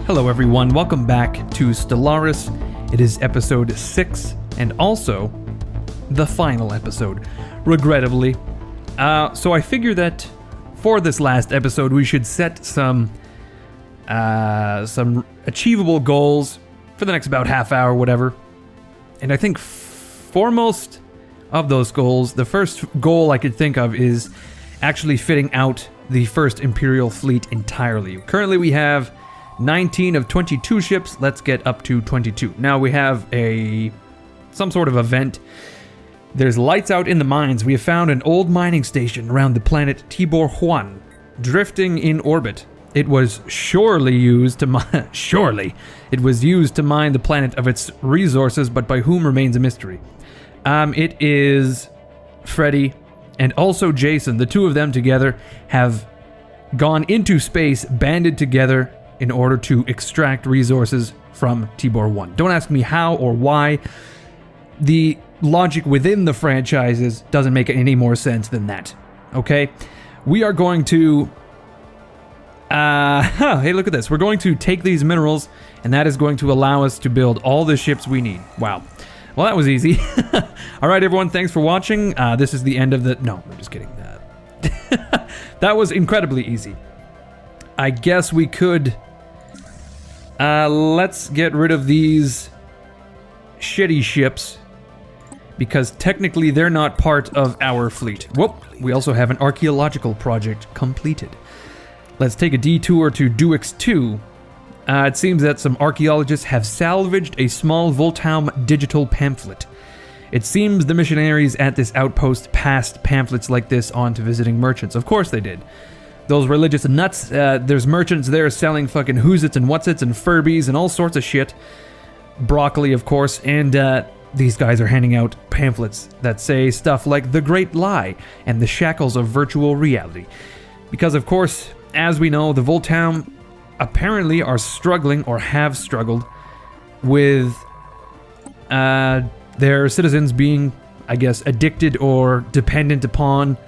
Hello everyone, welcome back to Stellaris. It is episode 6, and also the final episode, regrettably. So I figure that for this last episode we should set some achievable goals for the next about half hour, whatever. And I think foremost of those goals, the first goal I could think of is actually fitting out the first Imperial fleet entirely. Currently we have 19 of 22 ships. Let's get up to 22. Now we have some sort of event. There's lights out in the mines. We have found an old mining station around the planet Tibor Juan, drifting in orbit. It was surely used to mine the planet of its resources, but by whom remains a mystery. It is Freddy and also Jason. The two of them together have gone into space, banded together in order to extract resources from Tibor 1. Don't ask me how or why. The logic within the franchises doesn't make any more sense than that. Okay? We are going to... hey, look at this. We're going to take these minerals, and that is going to allow us to build all the ships we need. Wow. Well, that was easy. Alright, everyone, thanks for watching. This is the end of the... No, I'm just kidding. That was incredibly easy. I guess we could... let's get rid of these shitty ships, because technically they're not part of our fleet. Whoop, we also have an archaeological project completed. Let's take a detour to Duix 2. It seems that some archaeologists have salvaged a small Voltaum digital pamphlet. It seems the missionaries at this outpost passed pamphlets like this on to visiting merchants. Of course they did. Those religious nuts, there's merchants there selling fucking who's-its and what's-its and Furbies and all sorts of shit. Broccoli, of course, and these guys are handing out pamphlets that say stuff like The Great Lie and the Shackles of Virtual Reality. Because, of course, as we know, the Voltaum apparently are struggling, or have struggled, with their citizens being, I guess, addicted or dependent upon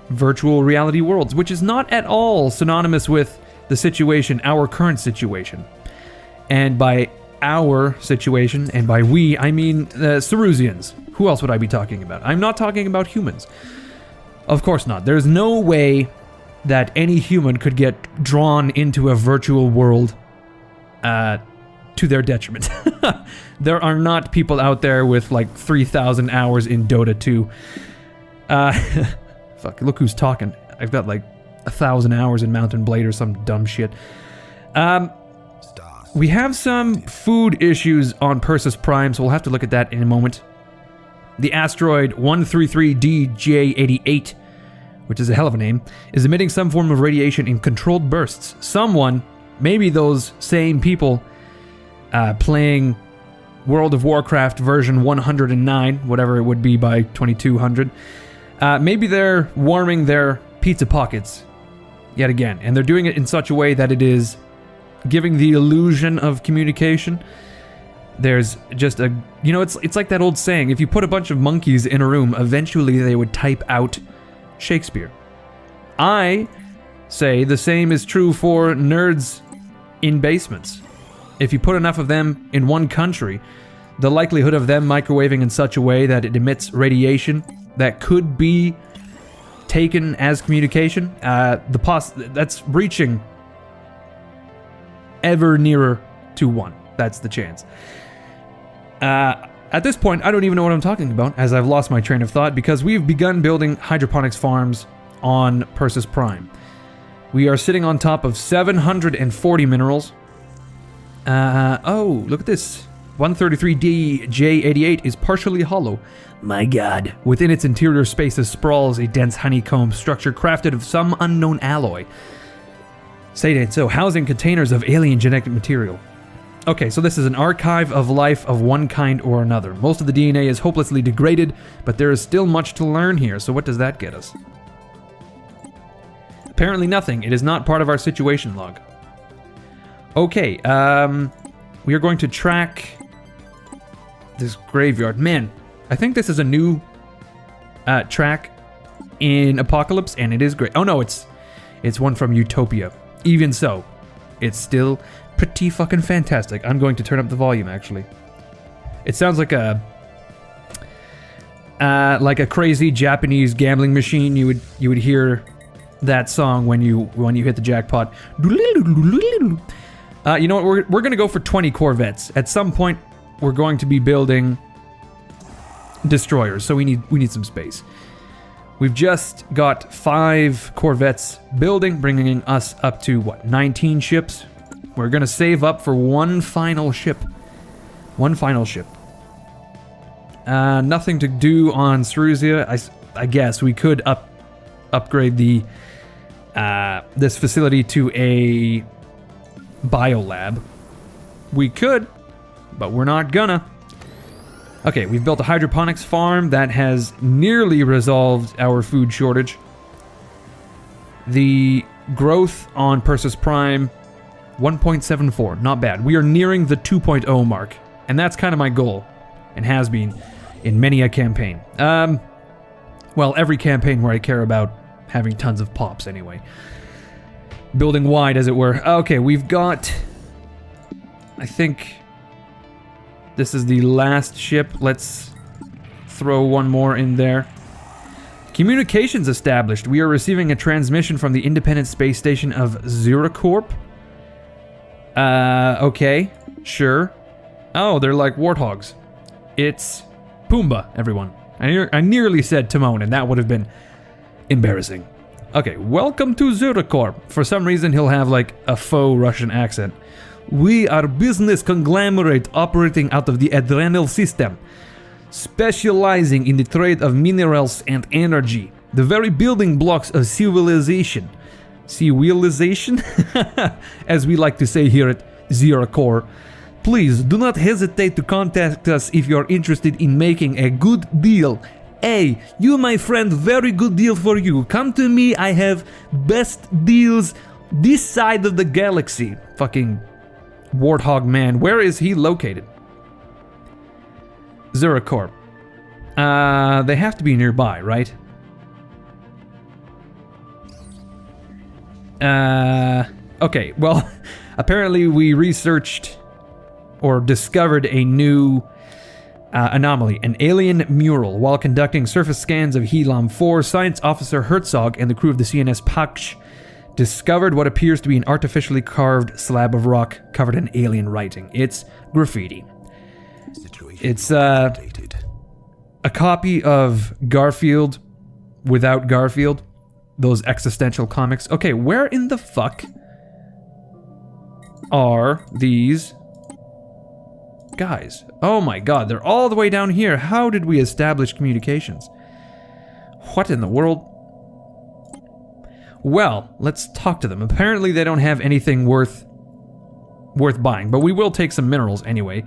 virtual reality worlds, which is not at all synonymous with the situation, our current situation. And by our situation, and by we, I mean the Cyrusians. Who else would I be talking about? I'm not talking about humans. Of course not. There's no way that any human could get drawn into a virtual world to their detriment. There are not people out there with like 3,000 hours in Dota 2. Fuck, look who's talking. I've got like 1,000 hours in Mountain Blade or some dumb shit. We have some food issues on Perseus Prime, so we'll have to look at that in a moment. The asteroid 133DJ88, which is a hell of a name, is emitting some form of radiation in controlled bursts. Someone, maybe those same people playing World of Warcraft version 109, whatever it would be by 2200, maybe they're warming their pizza pockets yet again, and they're doing it in such a way that it is giving the illusion of communication. There's just a, you know, it's like that old saying, if you put a bunch of monkeys in a room, eventually they would type out Shakespeare. I say the same is true for nerds in basements. If you put enough of them in one country, the likelihood of them microwaving in such a way that it emits radiation that could be taken as communication, that's reaching ever nearer to 1. That's the chance. At this point, I don't even know what I'm talking about, as I've lost my train of thought, because we've begun building hydroponics farms on Perseus Prime. We are sitting on top of 740 minerals. Oh, look at this. 133DJ88 is partially hollow. My god. Within its interior spaces sprawls a dense honeycomb structure crafted of some unknown alloy. Say it ain't so. Housing containers of alien genetic material. Okay, so this is an archive of life of one kind or another. Most of the DNA is hopelessly degraded, but there is still much to learn here, so what does that get us? Apparently nothing. It is not part of our situation log. Okay, we are going to track this graveyard. Man, I think this is a new track in Apocalypse, and it is great. Oh no, it's one from Utopia. Even so, it's still pretty fucking fantastic. I'm going to turn up the volume, actually. It sounds like a crazy Japanese gambling machine. You would hear that song when you hit the jackpot. You know what? We're gonna go for 20 corvettes. At some point, we're going to be building destroyers, so we need some space. We've just got 5 corvettes building, bringing us up to what, 19 ships. We're gonna save up for one final ship. One final ship. Nothing to do on Cyrusia. I guess we could upgrade the this facility to a biolab. We could, but we're not gonna. Okay, we've built a hydroponics farm that has nearly resolved our food shortage. The growth on Persis Prime, 1.74, not bad. We are nearing the 2.0 mark, and that's kind of my goal, and has been in many a campaign. Well, every campaign where I care about having tons of pops anyway. Building wide, as it were. Okay, we've got, I think this is the last ship. Let's throw one more in there. Communications established. We are receiving a transmission from the independent space station of Cherryh. Okay, sure. Oh, they're like warthogs. It's Pumbaa, everyone. I nearly said Timon, and that would have been embarrassing. Okay, welcome to Cherryh. For some reason, he'll have like a faux Russian accent. We are a business conglomerate operating out of the Adrenal system, specializing in the trade of minerals and energy, the very building blocks of civilization. Civilization? As we like to say here at Cherryh. Please do not hesitate to contact us if you are interested in making a good deal. Hey, you my friend, very good deal for you. Come to me, I have best deals this side of the galaxy. Fucking Warthog man, where is he located? Cherryh. They have to be nearby, right? Okay, well, apparently we researched or discovered a new anomaly, an alien mural. While conducting surface scans of Helam 4, Science Officer Herzog and the crew of the CNS Paksh discovered what appears to be an artificially carved slab of rock covered in alien writing. It's graffiti. It's a copy of Garfield without Garfield. Those existential comics. Okay, where in the fuck are these guys? Oh my god, they're all the way down here. How did we establish communications? What in the world? Well, let's talk to them. Apparently they don't have anything worth buying, but we will take some minerals anyway.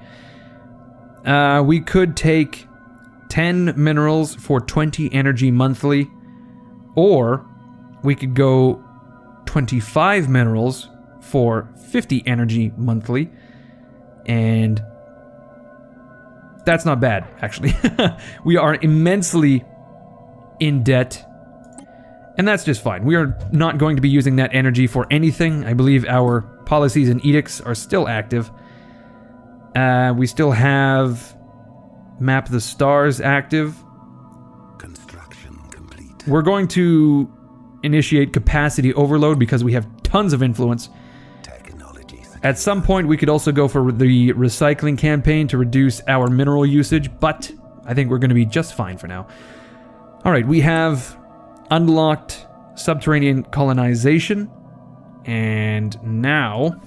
We could take 10 minerals for 20 energy monthly, or we could go 25 minerals for 50 energy monthly, and that's not bad, actually. We are immensely in debt, and that's just fine. We are not going to be using that energy for anything. I believe our policies and edicts are still active. We still have Map the Stars active. Construction complete. We're going to initiate capacity overload because we have tons of influence. At some point, we could also go for the recycling campaign to reduce our mineral usage, but I think we're going to be just fine for now. All right, we have unlocked subterranean colonization, and now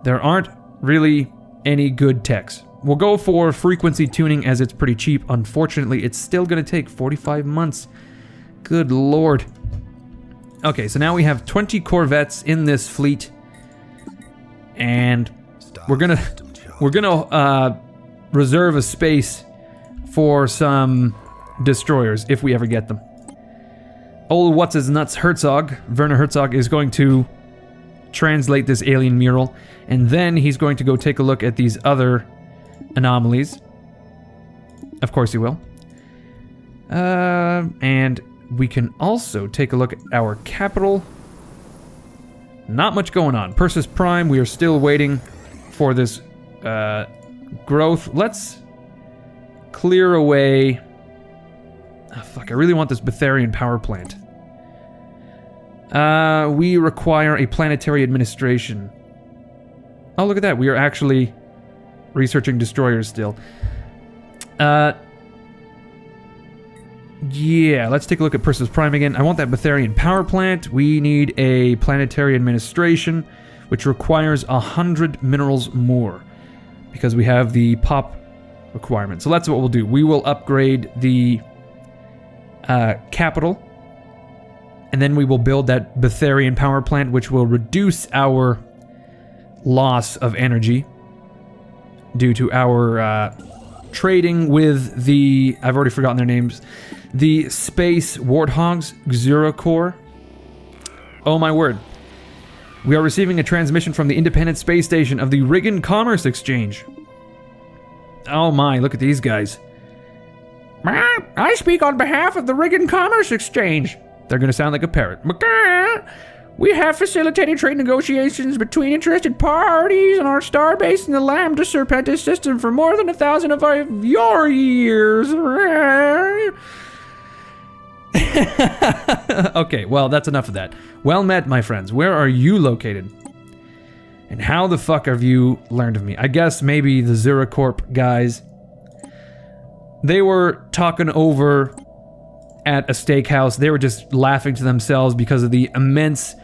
there aren't really any good techs. We'll go for frequency tuning as it's pretty cheap. Unfortunately, it's still going to take 45 months. Good lord. Okay, so now we have 20 corvettes in this fleet, and we're gonna reserve a space for some destroyers if we ever get them. Old what's his nuts Herzog, Werner Herzog, is going to translate this alien mural, and then he's going to go take a look at these other anomalies. Of course he will. And we can also take a look at our capital. Not much going on. Persis Prime, we are still waiting for this growth. Let's clear away... Oh, fuck, I really want this Betharian power plant. We require a planetary administration. Oh, look at that. We are actually researching destroyers still. Yeah, let's take a look at Persis Prime again. I want that Betharian power plant. We need a planetary administration, which requires 100 minerals more, because we have the pop requirement. So that's what we'll do. We will upgrade the capital, and then we will build that Betharian power plant, which will reduce our loss of energy due to our trading with the... I've already forgotten their names. The Space Warthogs, Xurocor. Oh my word. We are receiving a transmission from the independent space station of the Riggin Commerce Exchange. Oh my, look at these guys. I speak on behalf of the Riggin Commerce Exchange. They're going to sound like a parrot. We have facilitated trade negotiations between interested parties on our starbase in the Lambda Serpentis system for more than 1,000 of your years. Okay, well, that's enough of that. Well met, my friends. Where are you located? And how the fuck have you learned of me? I guess maybe the Xuracorp guys. They were talking over at a steakhouse. They were just laughing to themselves because of the immense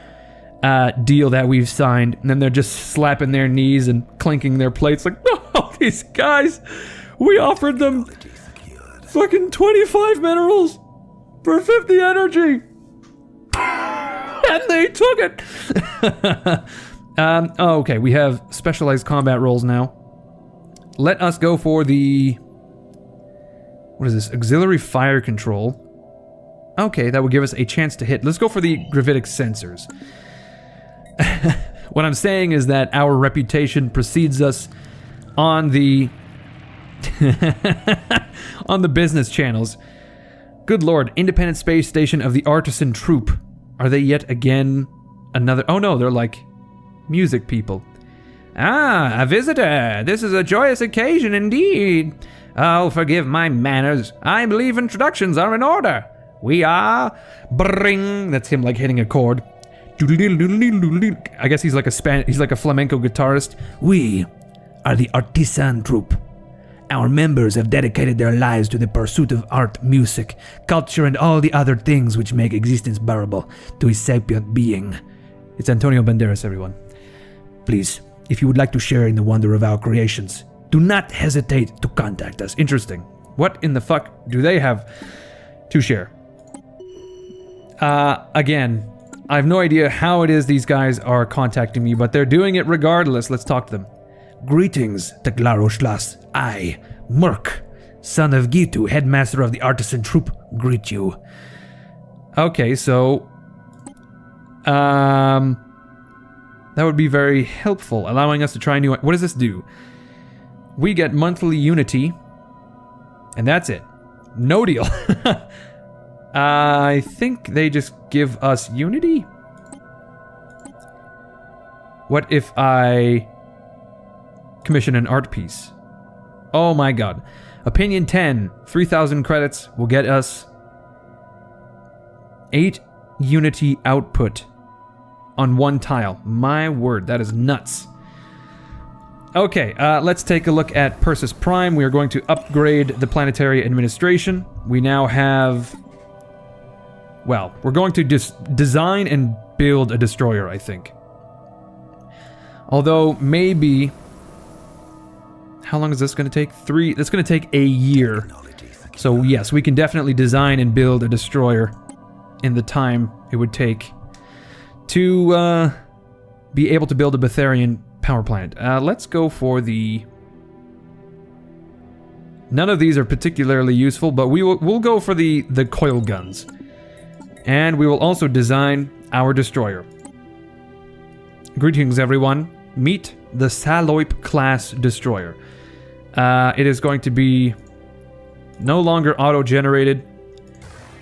deal that we've signed. And then they're just slapping their knees and clinking their plates like, no, these guys, we offered them fucking 25 minerals for 50 energy. And they took it. Okay, we have specialized combat roles now. Let us go for the... What is this? Auxiliary fire control. Okay, that will give us a chance to hit. Let's go for the gravitic sensors. What I'm saying is that our reputation precedes us on the... on the business channels. Good lord, independent space station of the artisan troop. Are they yet again another... Oh no, they're like music people. Ah, a visitor. This is a joyous occasion indeed. Oh, forgive my manners. I believe introductions are in order. We are... Bring. That's him like hitting a chord. I guess he's like a flamenco guitarist. We are the artisan troupe. Our members have dedicated their lives to the pursuit of art, music, culture, and all the other things which make existence bearable to a sapient being. It's Antonio Banderas, everyone. Please, if you would like to share in the wonder of our creations, do not hesitate to contact us. Interesting. What in the fuck do they have to share? Again, I have no idea how it is these guys are contacting me, but they're doing it regardless. Let's talk to them. Greetings, Teglaroshlas. I, Murk, son of Gitu, headmaster of the artisan troop, greet you. Okay, so... that would be very helpful, allowing us to try new... What does this do? We get monthly unity, and that's it. No deal. I think they just give us unity? What if I commission an art piece? Oh my god. Opinion 10, 3,000 credits will get us 8 unity output on one tile. My word, that is nuts. Okay, let's take a look at Persis Prime. We are going to upgrade the planetary administration. We now have... Well, we're going to just design and build a destroyer, I think. Although, maybe... How long is this going to take? That's going to take a year. So yes, we can definitely design and build a destroyer in the time it would take to be able to build a Betharian power plant. Let's go for the... None of these are particularly useful, but we'll go for the coil guns. And we will also design our destroyer. Greetings, everyone. Meet the Saloip class destroyer. It is going to be no longer auto-generated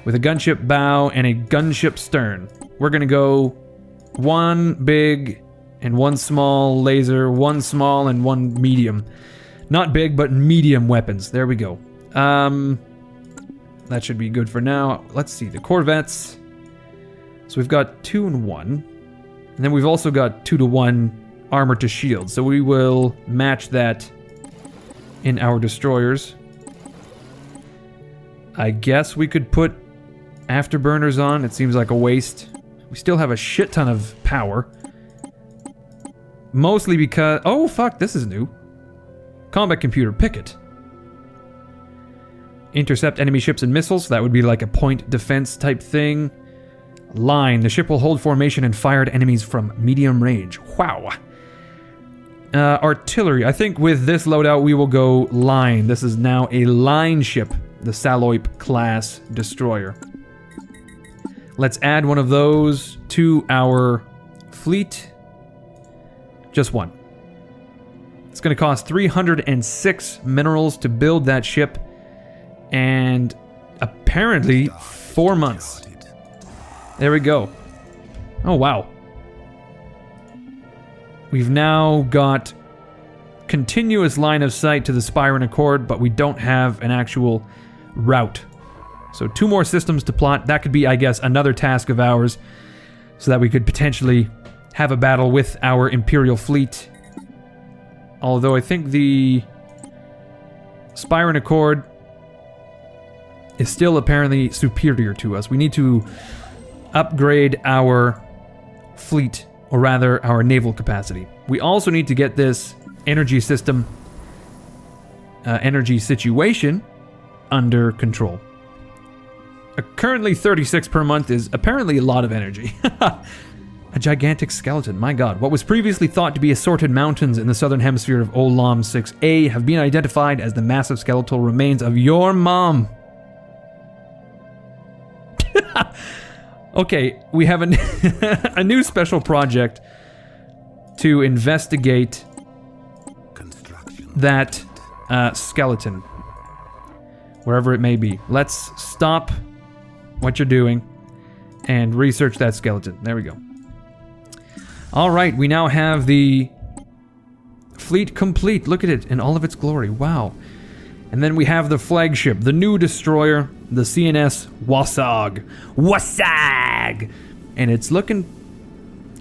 with a gunship bow and a gunship stern. We're going to go one big and one small laser, one small and one medium. Not big, but medium weapons. There we go. That should be good for now. Let's see, the corvettes. So we've got 2 and 1. And then we've also got 2 to 1 armor to shield. So we will match that in our destroyers. I guess we could put afterburners on. It seems like a waste. We still have a shit ton of power. Mostly because... Oh, fuck, this is new. Combat computer, pick it. Intercept enemy ships and missiles. That would be like a point defense type thing. Line. The ship will hold formation and fire at enemies from medium range. Wow. Artillery. I think with this loadout we will go line. This is now a line ship. The Saloip class destroyer. Let's add one of those to our fleet. Just one. It's going to cost 306 minerals to build that ship. And apparently 4 months. There we go. Oh, wow. We've now got continuous line of sight to the Spire and Accord, but we don't have an actual route. So 2 more systems to plot. That could be, I guess, another task of ours, so that we could potentially have a battle with our Imperial fleet. Although I think the Spire and Accord is still apparently superior to us. We need to upgrade our fleet, or rather our naval capacity. We also need to get this energy system, energy situation under control. Currently 36 per month is apparently a lot of energy. A gigantic skeleton, my god. What was previously thought to be assorted mountains in the southern hemisphere of Olam 6A have been identified as the massive skeletal remains of your mom. Okay, we have a new special project to investigate that skeleton, wherever it may be. Let's stop what you're doing and research that skeleton. There we go. All right, we now have the fleet complete. Look at it in all of its glory. Wow. And then we have the flagship, the new destroyer, the CNS Wasag. Wasag! And it's looking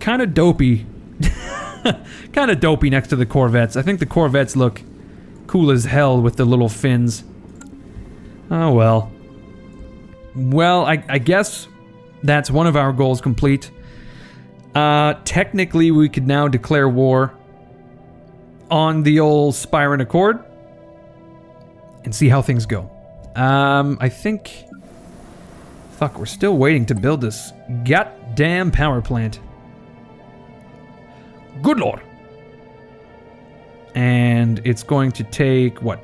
kind of dopey. Kind of dopey next to the corvettes. I think the corvettes look cool as hell with the little fins. Oh well. Well, I guess that's one of our goals complete. Technically, we could now declare war on the old Spire and Accord and see how things go. I think... Fuck, we're still waiting to build this goddamn power plant. Good lord. And it's going to take, what?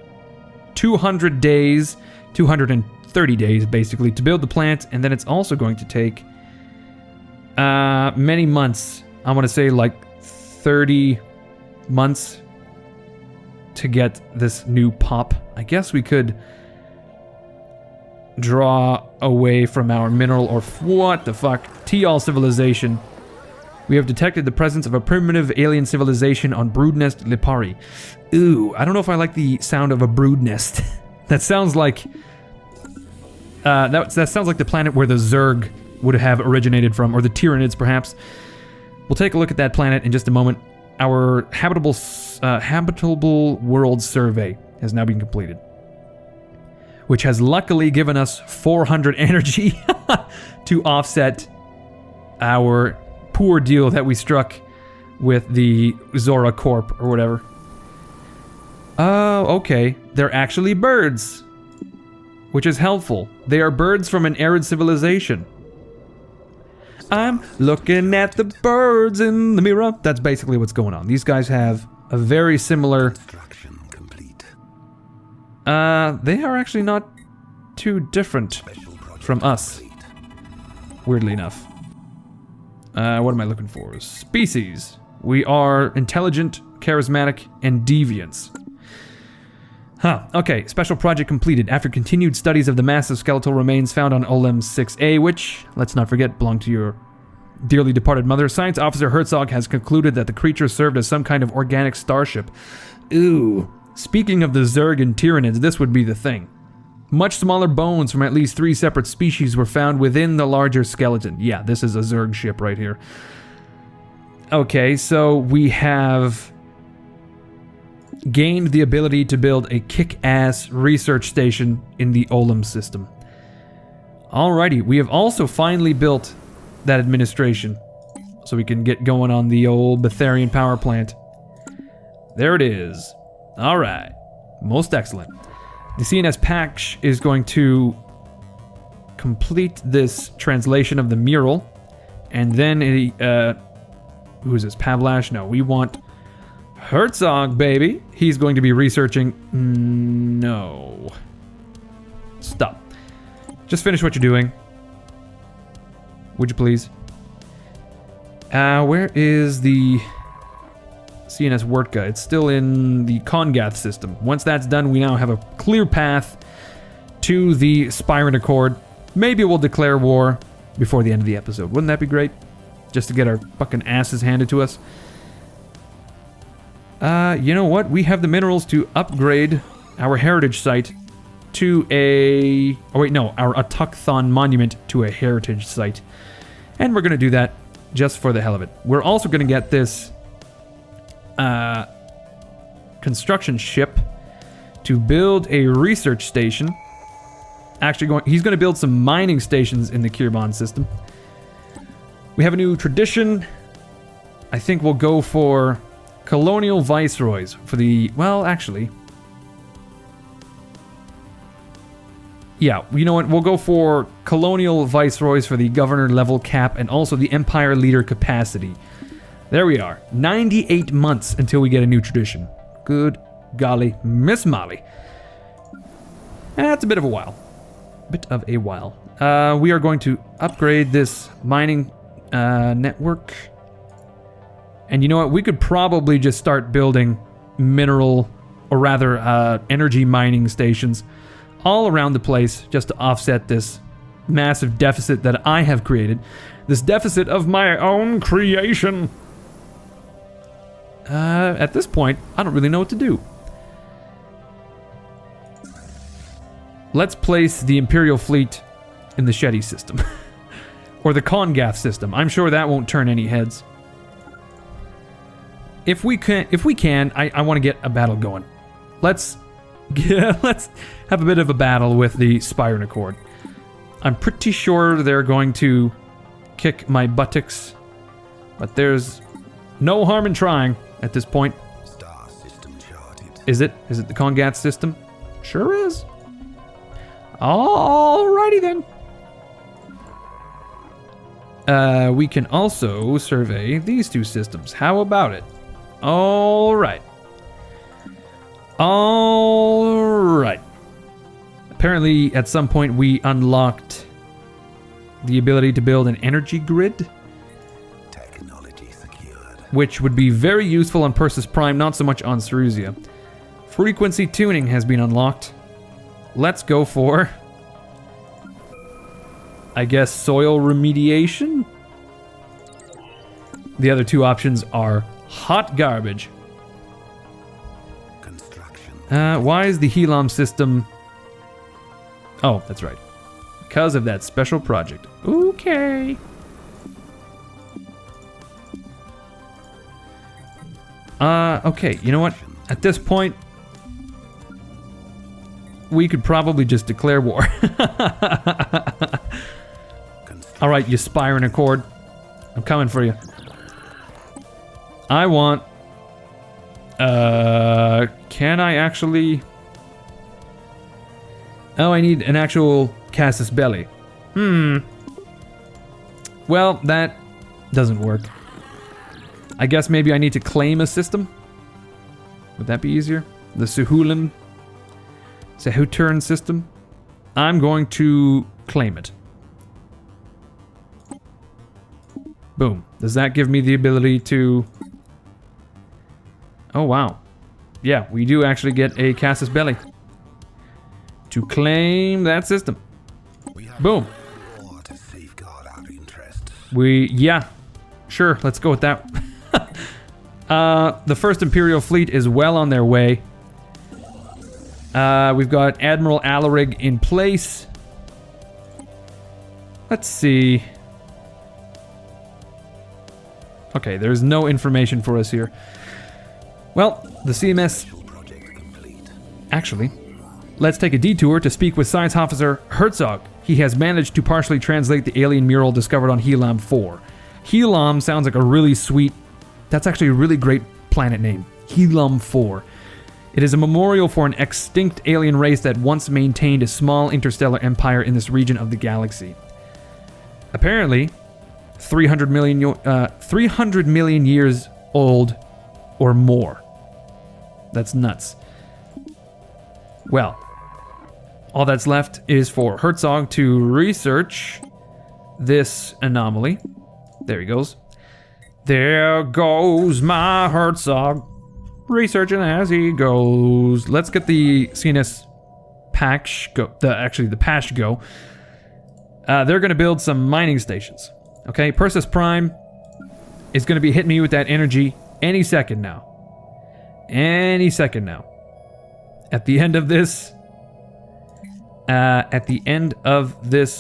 200 days, 230 days, basically, to build the plant, and then it's also going to take many months. I want to say like 30 months to get this new pop. I guess we could draw away from our mineral or what the fuck? T-All civilization. We have detected the presence of a primitive alien civilization on Broodnest Lipari. Ooh, I don't know if I like the sound of a brood nest. That sounds like that sounds like the planet where the Zerg would have originated from, or the Tyranids perhaps. We'll take a look at that planet in just a moment. Our habitable world survey has now been completed, which has luckily given us 400 energy to offset our poor deal that we struck with the Zora Corp or whatever. Oh, okay. They're actually birds, which is helpful. They are birds from an arid civilization. I'm looking at the birds in the mirror. That's basically what's going on. These guys have a very similar... they are actually not too different from us, weirdly enough. What am I looking for? Species. We are intelligent, charismatic, and deviants. Huh, okay, special project completed. After continued studies of the massive skeletal remains found on Olam 6A, which, let's not forget, belong to your dearly departed mother. Science Officer Herzog has concluded that the creature served as some kind of organic starship. Ooh. Speaking of the Zerg and Tyranids, this would be the thing. Much smaller bones from at least 3 separate species were found within the larger skeleton. Yeah, this is a Zerg ship right here. Okay, so we have gained the ability to build a kick-ass research station in the Olam system. Alrighty, we have also finally built that administration, so we can get going on the old Betharian power plant. There it is. Alright, most excellent. The CNS Patch is going to complete this translation of the mural, and then who is this, Pavlash? No, we want Herzog, baby. He's going to be researching. No. Stop. Just finish what you're doing. Would you please? Where is the CNS Wertka? It's still in the Kongath system. Once that's done, we now have a clear path to the Spirant Accord. Maybe we'll declare war before the end of the episode. Wouldn't that be great? Just to get our fucking asses handed to us. You know what? We have the minerals to upgrade our heritage site to a... Oh wait, no. Our Atukthon monument to a heritage site. And we're going to do that just for the hell of it. We're also going to get this construction ship to build a research station. Actually, he's going to build some mining stations in the Kirban system. We have a new tradition. I think we'll go for colonial viceroys for the... Well, actually... Yeah, you know what? We'll go for colonial viceroys for the governor level cap and also the empire leader capacity. There we are. 98 months until we get a new tradition. Good golly, Miss Molly. That's a bit of a while. We are going to upgrade this mining network. And you know what? We could probably just start building mineral, or rather energy mining stations all around the place just to offset this massive deficit that I have created. This deficit of my own creation. At this point, I don't really know what to do. Let's place the Imperial fleet in the Cherryh system. Or the Kongath system. I'm sure that won't turn any heads. If we can, I want to get a battle going. Let's have a bit of a battle with the Spirant Accord. I'm pretty sure they're going to kick my buttocks, but there's no harm in trying at this point. Star system charted. Is it the Kongath system? Sure is. Alrighty then. We can also survey these 2 systems. How about it? Alright. Apparently, at some point, we unlocked the ability to build an energy grid. Technology secured. Which would be very useful on Persis Prime, not so much on Cyrusia. Frequency tuning has been unlocked. Let's go for... I guess soil remediation? The other 2 options are hot garbage. Construction. Why is the Helam system... Oh, that's right. Because of that special project. Okay. Okay, you know what? At this point, we could probably just declare war. Alright, you Spirant Accord. I'm coming for you. I want... can I actually... Oh, I need an actual Casus Belli. Well, that doesn't work. I guess maybe I need to claim a system? Would that be easier? The Suhulan... Sahuturn system? I'm going to claim it. Boom. Does that give me the ability to... Oh, wow. Yeah, we do actually get a Casus Belli. To claim that system. Boom. To safeguard our interests. Yeah, sure, let's go with that. The first Imperial fleet is well on their way. We've got Admiral Alarig in place. Let's see. Okay, there's no information for us here. Well, the CMS... Actually, let's take a detour to speak with Science Officer Herzog. He has managed to partially translate the alien mural discovered on Helam 4. Helam sounds like a really sweet... That's actually a really great planet name. Helam 4. It is a memorial for an extinct alien race that once maintained a small interstellar empire in this region of the galaxy. Apparently, 300 million years old or more. That's nuts. Well, all that's left is for Herzog to research this anomaly. There he goes. There goes my Herzog, researching as he goes. Let's get the CNS Pash go. The Pash go. They're going to build some mining stations. Okay, Persis Prime is going to be hitting me with that energy any second now. Any second now. At the end of this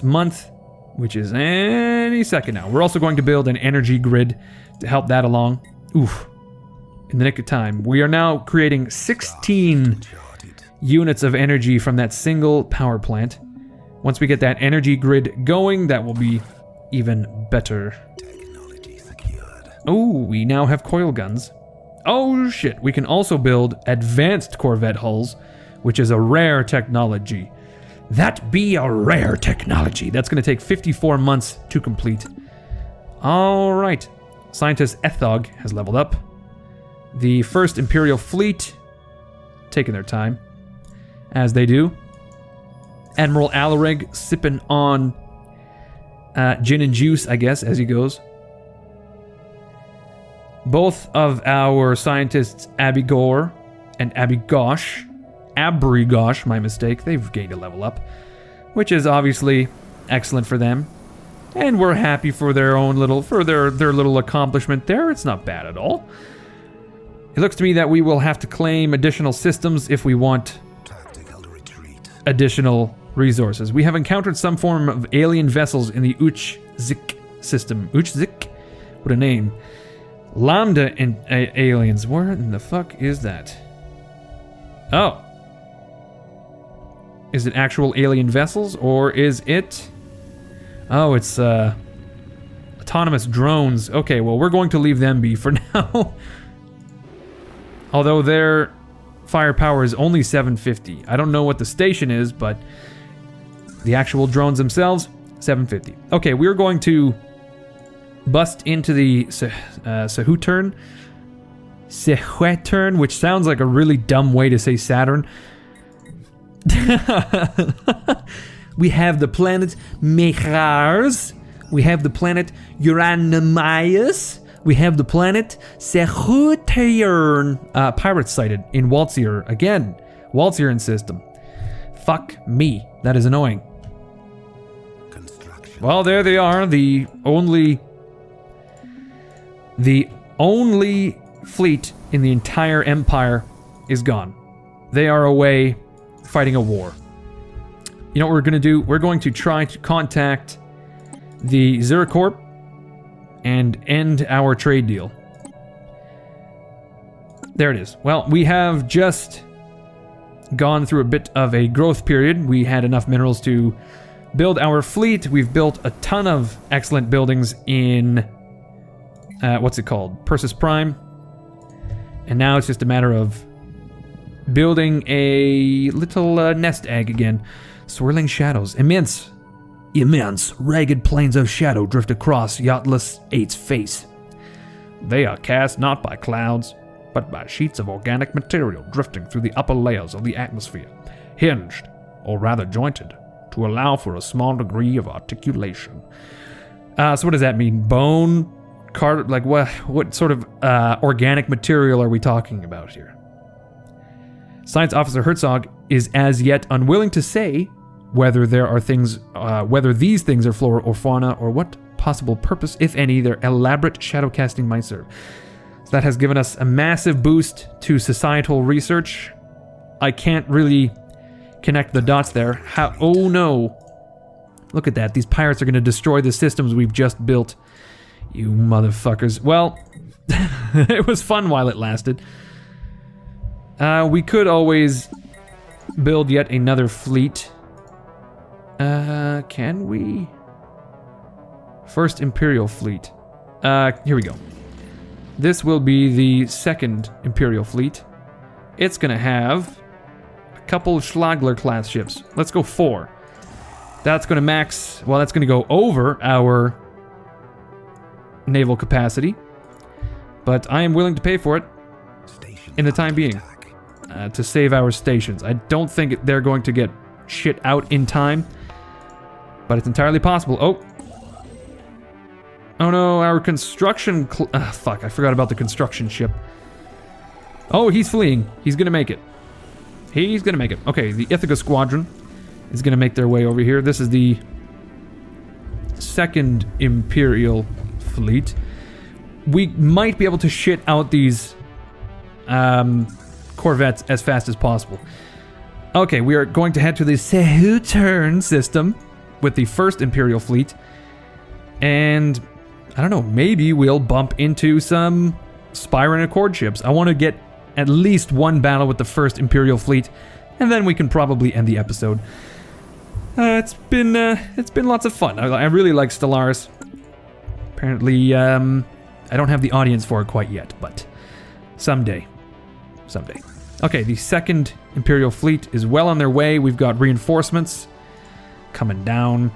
month, which is any second now, we're also going to build an energy grid to help that along. Oof. In the nick of time. We are now creating 16 units of energy from that single power plant. Once we get that energy grid going, that will be even better. Oh, we now have coil guns. Oh shit, we can also build advanced Corvette hulls, which is a rare technology. That be a rare technology. That's going to take 54 months to complete. All right. Scientist Ethog has leveled up. The first Imperial fleet, taking their time, as they do. Admiral Alarig sipping on gin and juice, I guess, as he goes. Both of our scientists, Abigor and Abrigosh, my mistake, they've gained a level up, which is obviously excellent for them. And we're happy for their own little, their little accomplishment there. It's not bad at all. It looks to me that we will have to claim additional systems if we want additional resources. We have encountered some form of alien vessels in the Uchzik system. Uchzik? What a name. Lambda and aliens. Where in the fuck is that? Oh. Is it actual alien vessels, or is it... Oh, it's autonomous drones. Okay, well, we're going to leave them be for now. Although their firepower is only 750. I don't know what the station is, but the actual drones themselves, 750. Okay, we're going to bust into the Sehutern, which sounds like a really dumb way to say Saturn. We have the planet Mechars. We have the planet Uranimaeus. We have the planet Sehutern. Pirates sighted in Waltzier. Again, Waltzieran system. Fuck me. That is annoying. Well, there they are. The only fleet in the entire empire is gone. They are away fighting a war. You know what we're going to do? We're going to try to contact the Zeracorp and end our trade deal. There it is. Well, we have just gone through a bit of a growth period. We had enough minerals to build our fleet. We've built a ton of excellent buildings in, what's it called? Persis Prime. And now it's just a matter of building a little nest egg again. Swirling shadows. Immense, ragged plains of shadow drift across Yachtless 8's face. They are cast not by clouds, but by sheets of organic material drifting through the upper layers of the atmosphere, hinged, or rather jointed, to allow for a small degree of articulation. So what does that mean? Bone? Like what sort of organic material are we talking about here? Science Officer Herzog is as yet unwilling to say whether there are things, whether these things are flora or fauna or what possible purpose, if any, their elaborate shadow casting might serve. So that has given us a massive boost to societal research. I can't really connect the dots there. How? Oh no. Look at that. These pirates are going to destroy the systems we've just built. You motherfuckers. Well, it was fun while it lasted. We could always build yet another fleet. Can we? First Imperial fleet. Here we go. This will be the second Imperial fleet. It's gonna have a couple of Schlagler class ships. Let's go 4. That's gonna max, well, that's gonna go over our naval capacity. But I am willing to pay for it in the time being. To save our stations. I don't think they're going to get shit out in time. But it's entirely possible. Oh. Oh no, our construction... fuck, I forgot about the construction ship. Oh, he's fleeing. He's gonna make it. He's gonna make it. Okay, the Ithaca Squadron is gonna make their way over here. This is the second Imperial fleet. We might be able to shit out these corvettes as fast as possible. Okay, we are going to head to the Cyrusian system with the first Imperial fleet. And I don't know, maybe we'll bump into some Spire Accord ships. I want to get at least one battle with the first Imperial fleet, and then we can probably end the episode. It's been lots of fun. I really like Stellaris. Apparently, I don't have the audience for it quite yet, but someday. Someday. Okay, the second Imperial fleet is well on their way. We've got reinforcements coming down.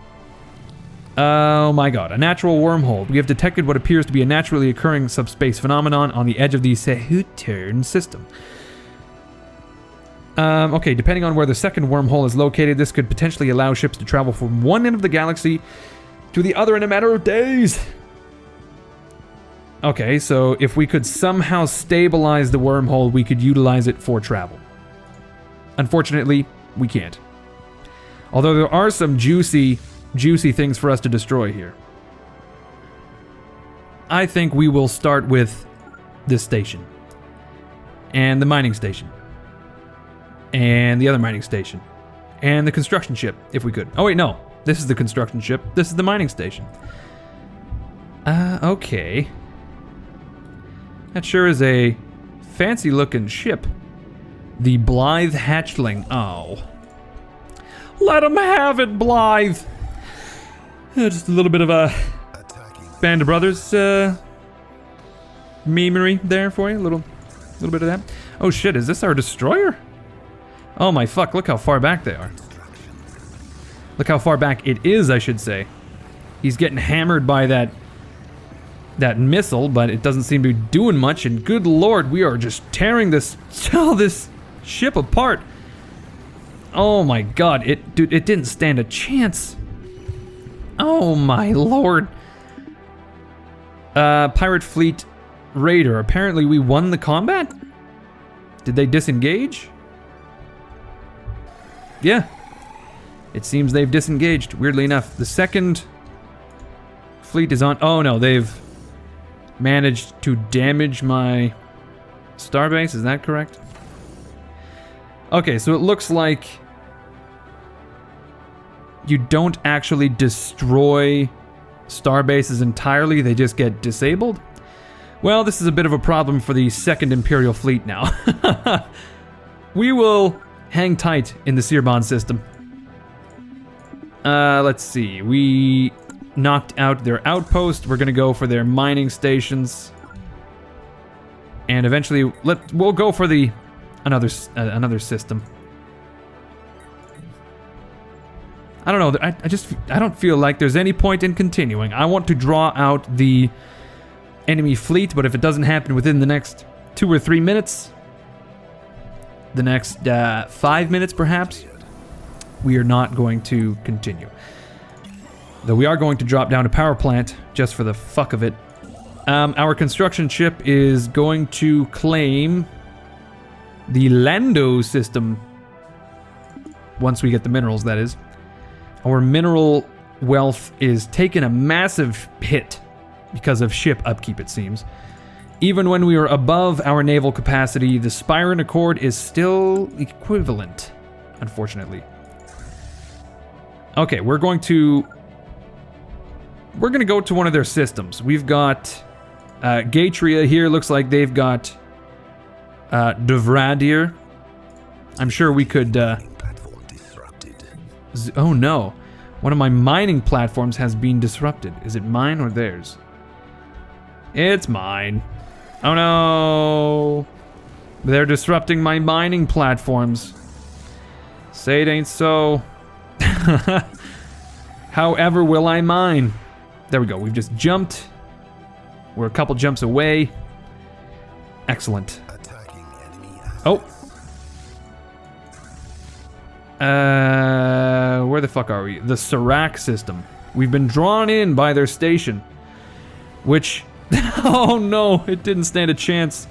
Oh my god, a natural wormhole. We have detected what appears to be a naturally occurring subspace phenomenon on the edge of the Cyrusian system. Okay, depending on where the second wormhole is located, this could potentially allow ships to travel from one end of the galaxy to the other in a matter of days. Okay, so if we could somehow stabilize the wormhole, we could utilize it for travel. Unfortunately, we can't. Although there are some juicy things for us to destroy here. I think we will start with this station. And the mining station. And the other mining station. And the construction ship, if we could. Oh wait, no. This is the construction ship. This is the mining station. Okay. That sure is a fancy looking ship. The Blythe Hatchling. Oh. Let them have it, Blythe! Just a little bit of a Band of Brothers memery there for you. A little bit of that. Oh shit, is this our destroyer? Oh my fuck, look how far back they are. Look how far back it is, I should say. He's getting hammered by that missile, but it doesn't seem to be doing much, and good lord, we are just tearing this ship apart. Oh my god, it didn't stand a chance. Oh my lord. Pirate Fleet Raider. Apparently we won the combat? Did they disengage? Yeah. It seems they've disengaged, weirdly enough. The second fleet is on... Oh no, they've managed to damage my starbase, is that correct? Okay, so it looks like you don't actually destroy starbases entirely, they just get disabled. Well, this is a bit of a problem for the second Imperial fleet now. We will hang tight in the Cyrusian system. Let's see, we knocked out their outpost. We're gonna go for their mining stations. And eventually, we'll go for the another system. I don't know, I don't feel like there's any point in continuing. I want to draw out the enemy fleet, but if it doesn't happen within the next 2 or 3 minutes, the next 5 minutes perhaps, we are not going to continue. Though we are going to drop down a power plant just for the fuck of it. Our construction ship is going to claim the Lando system once we get the minerals, that is. Our mineral wealth is taking a massive hit because of ship upkeep, it seems. Even when we are above our naval capacity, the Spyran Accord is still equivalent, unfortunately. Okay, we're going to go to one of their systems. We've got Gatria here. Looks like they've got Devradir. I'm sure we could... Platform disrupted. Oh no. One of my mining platforms has been disrupted. Is it mine or theirs? It's mine. Oh no. They're disrupting my mining platforms. Say it ain't so. However will I mine? There we go. We've just jumped. We're a couple jumps away. Excellent. Attacking enemy assets. Oh. Where the fuck are we? The Cyrusian system. We've been drawn in by their station. Which... oh no, it didn't stand a chance.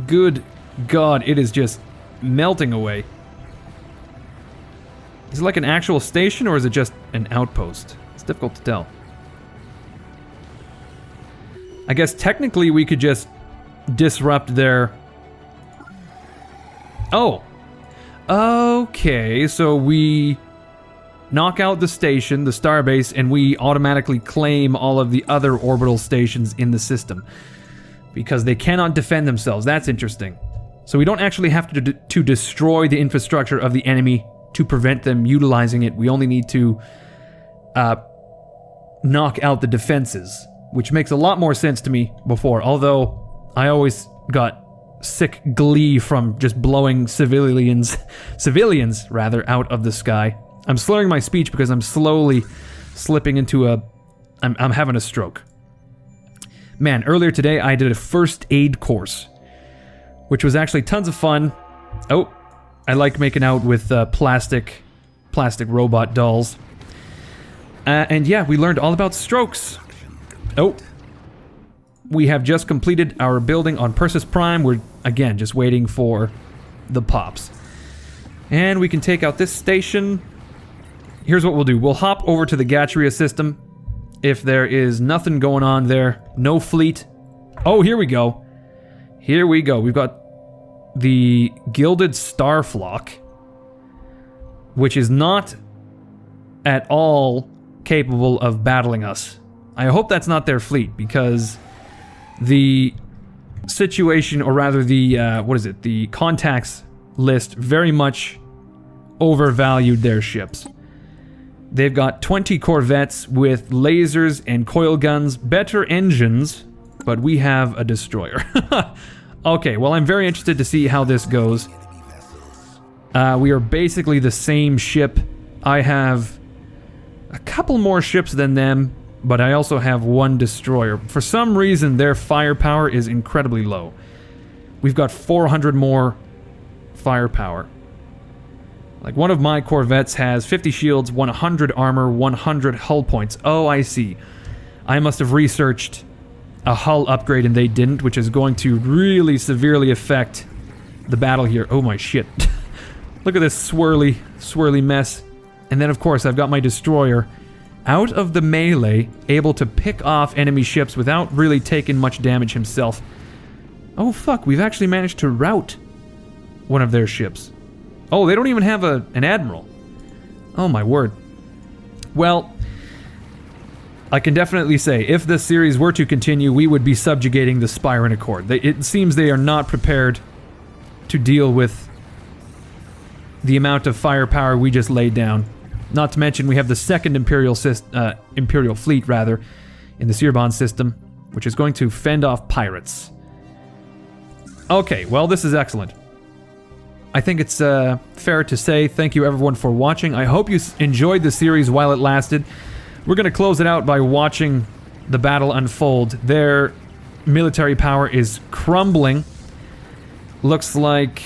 Good God, it is just melting away. Is it like an actual station or is it just an outpost? It's difficult to tell. I guess technically we could just disrupt their... Oh! Okay, so we knock out the station, the starbase, and we automatically claim all of the other orbital stations in the system. Because they cannot defend themselves. That's interesting. So we don't actually have to destroy the infrastructure of the enemy to prevent them utilizing it. We only need to knock out the defenses, which makes a lot more sense to me before, although I always got sick glee from just blowing civilians rather, out of the sky. I'm slurring my speech because I'm slowly slipping into I'm having a stroke. Man, earlier today I did a first aid course, which was actually tons of fun. Oh, I like making out with plastic robot dolls. And yeah, we learned all about strokes. Oh. We have just completed our building on Persis Prime. We're, again, just waiting for the pops. And we can take out this station. Here's what we'll do. We'll hop over to the Gatria system. If there is nothing going on there, no fleet. Oh, here we go. Here we go. We've got the Gilded Starflock, which is not at all capable of battling us. I hope that's not their fleet, because the situation, or rather the, the contacts list very much overvalued their ships. They've got 20 corvettes with lasers and coil guns, better engines, but we have a destroyer. Okay, well, I'm very interested to see how this goes. We are basically the same ship. I have a couple more ships than them, but I also have one destroyer. For some reason, their firepower is incredibly low. We've got 400 more firepower. Like, one of my corvettes has 50 shields, 100 armor, 100 hull points. Oh, I see. I must have researched a hull upgrade and they didn't, which is going to really severely affect the battle here. Oh my shit. Look at this swirly mess. And then, of course, I've got my destroyer out of the melee, able to pick off enemy ships without really taking much damage himself. Oh fuck, we've actually managed to rout one of their ships. Oh, they don't even have an admiral. Oh my word. Well, I can definitely say, if this series were to continue, we would be subjugating the Spyran Accord. It seems they are not prepared to deal with the amount of firepower we just laid down. Not to mention, we have the second Imperial fleet, rather, in the Cyrusian system, which is going to fend off pirates. Okay, well, this is excellent. I think it's fair to say thank you everyone for watching. I hope you enjoyed the series while it lasted. We're going to close it out by watching the battle unfold. Their military power is crumbling. Looks like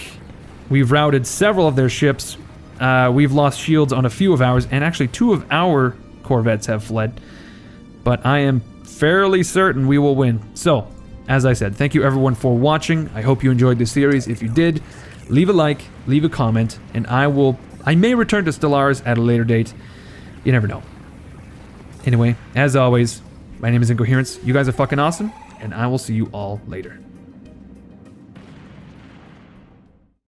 we've routed several of their ships. We've lost shields on a few of ours, and actually 2 of our corvettes have fled. But I am fairly certain we will win. So, as I said, thank you everyone for watching. I hope you enjoyed the series. If you did, leave a like, leave a comment, and I may return to Stellaris at a later date. You never know. Anyway, as always, my name is Incoherence. You guys are fucking awesome, and I will see you all later.